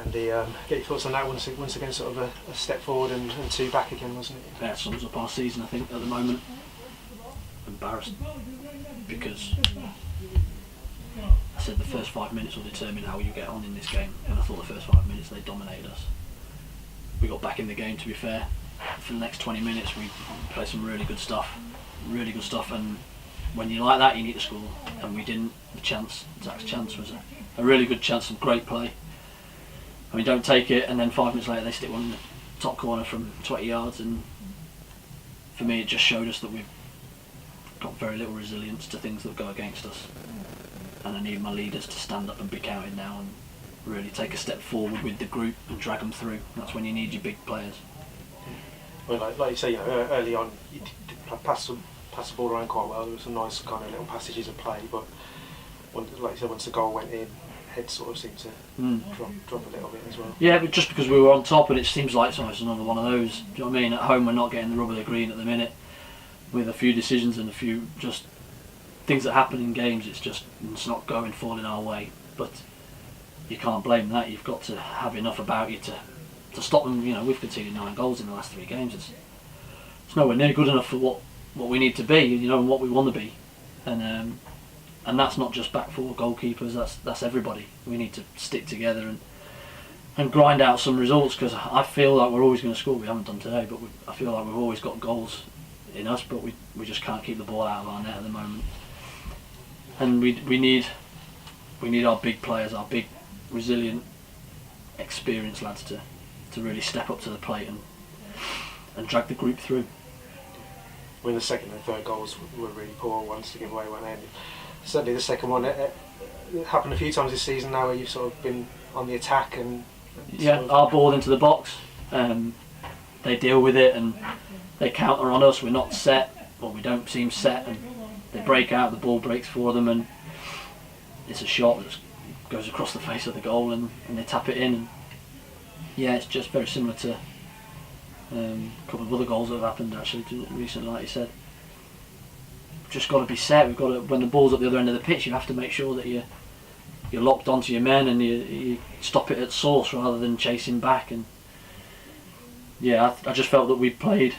Andy, get your thoughts on that once again, sort of a step forward and two back again, wasn't it? Yeah, it sums up our season, I think, at the moment. Embarrassed, because I said the first 5 minutes will determine how you get on in this game, and I thought the first 5 minutes they dominated us. We got back in the game, to be fair. For the next 20 minutes we played some really good stuff, and when you like that you need to score, and we didn't. Zach's chance was a really good chance, some great play, and we don't take it, and then 5 minutes later they stick one in the top corner from 20 yards, and for me it just showed us that we've got very little resilience to things that go against us, and I need my leaders to stand up and be counted now and really take a step forward with the group and drag them through. That's when you need your big players. Well, like you say, early on you did pass the ball around quite well. There were some nice kind of little passages of play, but like you said, once the goal went in, heads sort of seemed to drop a little bit as well. Yeah, but just because we were on top, and it seems like it's almost another one of those. Do you know what I mean? At home we're not getting the rub of the green at the minute, with a few decisions and a few just things that happen in games. It's not falling our way, but you can't blame that. You've got to have enough about you to stop them. You know, we've conceded 9 goals in the last 3 games. It's nowhere near good enough for what we need to be, you know, and what we want to be, and that's not just back 4 goalkeepers. That's everybody. We need to stick together and grind out some results, because I feel like we're always going to score. We haven't done today, but I feel like we've always got goals in us, but we just can't keep the ball out of our net at the moment. And we need our big players, our big, resilient, experienced lads to really step up to the plate and drag the group through. When the second and third goals were really poor ones to give away one end. Certainly the second one, it happened a few times this season now where you've sort of been on the attack and our ball into the box. They deal with it and they counter on us. We're not set, or we don't seem set, and they break out. The ball breaks for them, and it's a shot that goes across the face of the goal, and they tap it in. And yeah, it's just very similar to a couple of other goals that have happened actually recently, like you said. We've just got to be set. We've got to, when the ball's at the other end of the pitch, you have to make sure that you're locked onto your men and you stop it at source rather than chasing back. And yeah, I just felt that we played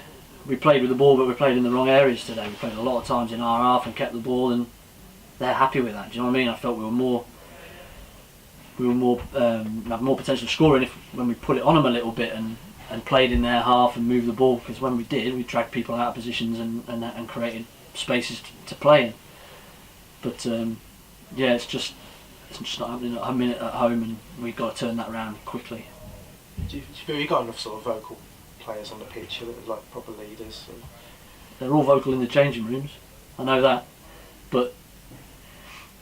with the ball, but we played in the wrong areas today. We played a lot of times in our half and kept the ball, and they're happy with that. Do you know what I mean? I felt we had more potential scoring when we put it on them a little bit and played in their half and moved the ball, because when we did, we dragged people out of positions and created spaces to play in. But yeah, it's just not happening at a minute at home, and we've got to turn that around quickly. Do you feel you've got enough sort of vocal players on the pitch, like proper leaders? They're all vocal in the changing rooms, I know that, but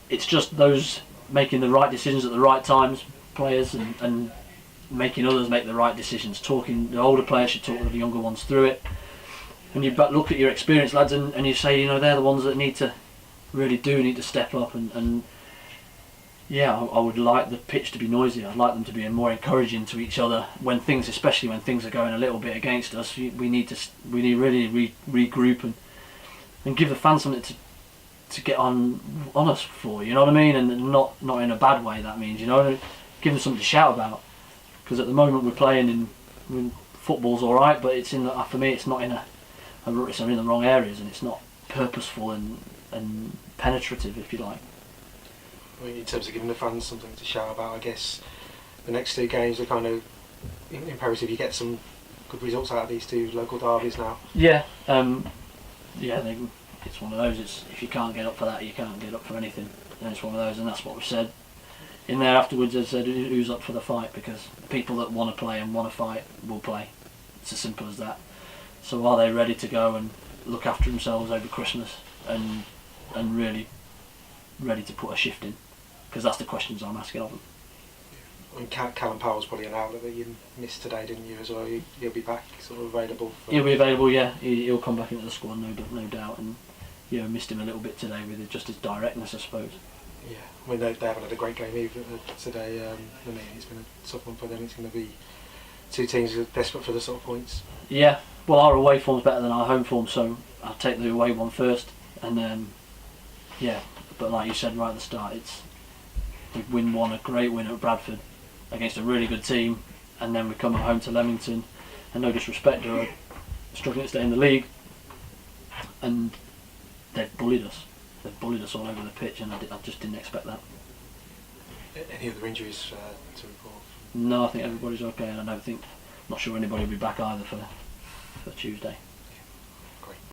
it's just those making the right decisions at the right times, players, and making others make the right decisions. The older players should talk to the younger ones through it, and you look at your experienced lads and you say, you know, they're the ones that need to step up, and yeah, I would like the pitch to be noisier. I'd like them to be more encouraging to each other especially when things are going a little bit against us. We need really regroup and give the fans something to get on us for, you know what I mean, and not in a bad way. That means, you know, give them something to shout about, because at the moment we're playing in football's all right, but for me it's not it's in the wrong areas, and it's not purposeful and penetrative, if you like. I mean, in terms of giving the fans something to shout about, I guess the next 2 games are kind of imperative you get some good results out of these 2 local derbies now. Yeah, it's one of those. If you can't get up for that, you can't get up for anything. And it's one of those, and that's what we said in there afterwards. I said, who's up for the fight? Because people that want to play and want to fight will play. It's as simple as that. So are they ready to go and look after themselves over Christmas and really ready to put a shift in? Because that's the questions I'm asking of them. I mean, Callum Powell's probably an outlet that you missed today, didn't you, as well? He'll be back, sort of available. He'll be available, yeah. He'll come back into the squad, no doubt. And yeah, missed him a little bit today with just his directness, I suppose. Yeah, I mean, they haven't had a great game either today. I mean, it's been a tough one for them. It's going to be 2 teams who are desperate for the sort of points. Yeah, well, our away form's better than our home form, so I'll take the away one first. And yeah, but like you said right at the start, we've won a great win at Bradford, against a really good team, and then we come at home to Leamington, and no disrespect, they're struggling to stay in the league, and they've bullied us. They've bullied us all over the pitch, and I just didn't expect that. Any other injuries to report? No, I think everybody's okay, and not sure anybody will be back either for Tuesday.